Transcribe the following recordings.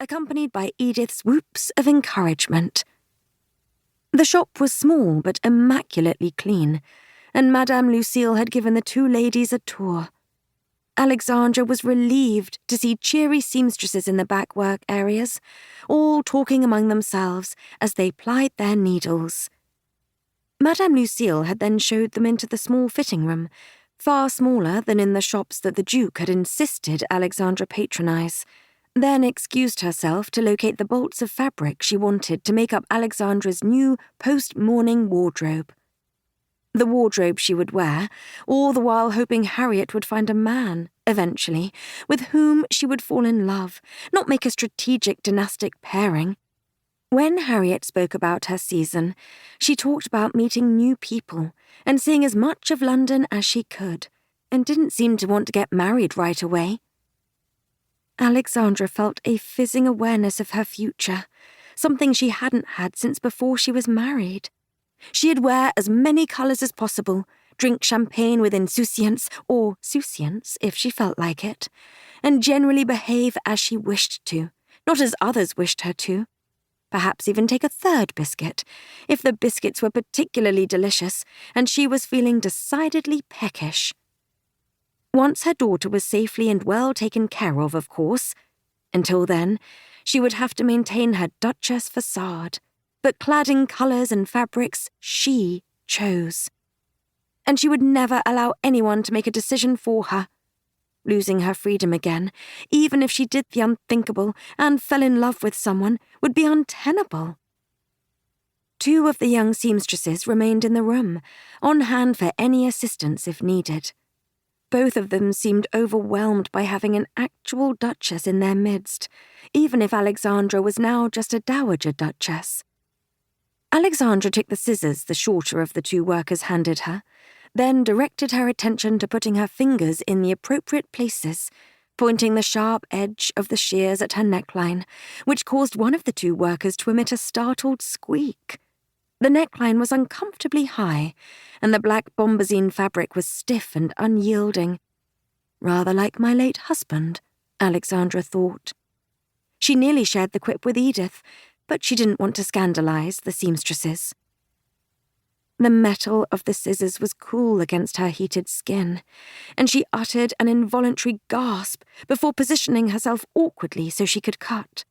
accompanied by Edith's whoops of encouragement. The shop was small but immaculately clean, and Madame Lucille had given the two ladies a tour. Alexandra was relieved to see cheery seamstresses in the back work areas, all talking among themselves as they plied their needles. Madame Lucille had then showed them into the small fitting room, far smaller than in the shops that the Duke had insisted Alexandra patronize, then excused herself to locate the bolts of fabric she wanted to make up Alexandra's new post-mourning wardrobe. The wardrobe she would wear, all the while hoping Harriet would find a man, eventually, with whom she would fall in love, not make a strategic dynastic pairing. When Harriet spoke about her season, she talked about meeting new people and seeing as much of London as she could, and didn't seem to want to get married right away. Alexandra felt a fizzing awareness of her future, something she hadn't had since before she was married. She'd wear as many colours as possible, drink champagne with insouciance, or souciance if she felt like it, and generally behave as she wished to, not as others wished her to. Perhaps even take a third biscuit, if the biscuits were particularly delicious and she was feeling decidedly peckish. Once her daughter was safely and well taken care of course. Until then, she would have to maintain her Duchess facade, but clad in colours and fabrics she chose. And she would never allow anyone to make a decision for her. Losing her freedom again, even if she did the unthinkable and fell in love with someone, would be untenable. Two of the young seamstresses remained in the room, on hand for any assistance if needed. Both of them seemed overwhelmed by having an actual duchess in their midst, even if Alexandra was now just a dowager duchess. Alexandra took the scissors the shorter of the two workers handed her, then directed her attention to putting her fingers in the appropriate places, pointing the sharp edge of the shears at her neckline, which caused one of the two workers to emit a startled squeak. The neckline was uncomfortably high, and the black bombazine fabric was stiff and unyielding. Rather like my late husband, Alexandra thought. She nearly shared the quip with Edith, but she didn't want to scandalize the seamstresses. The metal of the scissors was cool against her heated skin, and she uttered an involuntary gasp before positioning herself awkwardly so she could cut.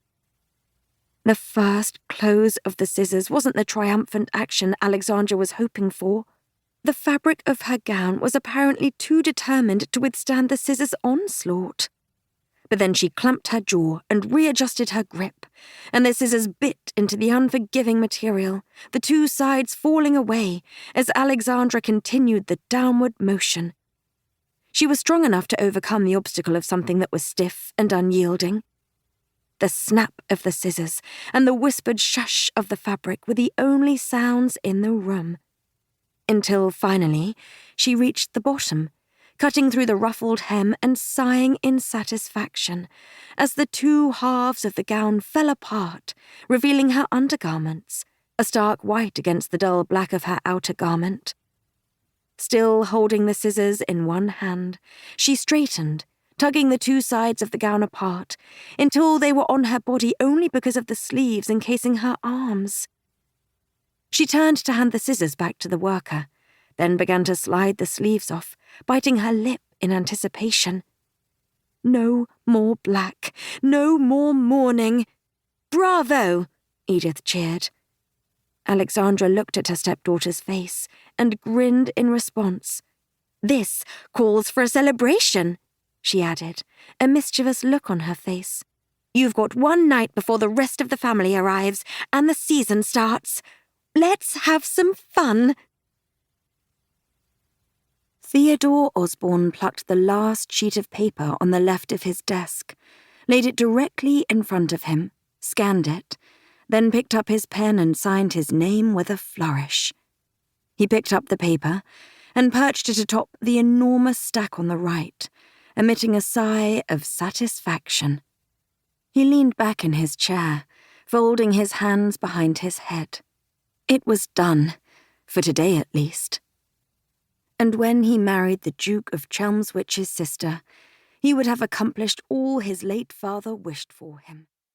The first close of the scissors wasn't the triumphant action Alexandra was hoping for. The fabric of her gown was apparently too determined to withstand the scissors' onslaught. But then she clamped her jaw and readjusted her grip, and the scissors bit into the unforgiving material, the two sides falling away as Alexandra continued the downward motion. She was strong enough to overcome the obstacle of something that was stiff and unyielding. The snap of the scissors and the whispered shush of the fabric were the only sounds in the room. Until finally, she reached the bottom, cutting through the ruffled hem and sighing in satisfaction as the two halves of the gown fell apart, revealing her undergarments, a stark white against the dull black of her outer garment. Still holding the scissors in one hand, she straightened, tugging the two sides of the gown apart, until they were on her body only because of the sleeves encasing her arms. She turned to hand the scissors back to the worker, then began to slide the sleeves off, biting her lip in anticipation. No more black, no more mourning. Bravo! Edith cheered. Alexandra looked at her stepdaughter's face and grinned in response. This calls for a celebration, she added, a mischievous look on her face. You've got one night before the rest of the family arrives and the season starts. Let's have some fun. Theodore Osborne plucked the last sheet of paper on the left of his desk, laid it directly in front of him, scanned it, then picked up his pen and signed his name with a flourish. He picked up the paper and perched it atop the enormous stack on the right, emitting a sigh of satisfaction. He leaned back in his chair, folding his hands behind his head. It was done, for today at least. And when he married the Duke of Chelmsworth's sister, he would have accomplished all his late father wished for him.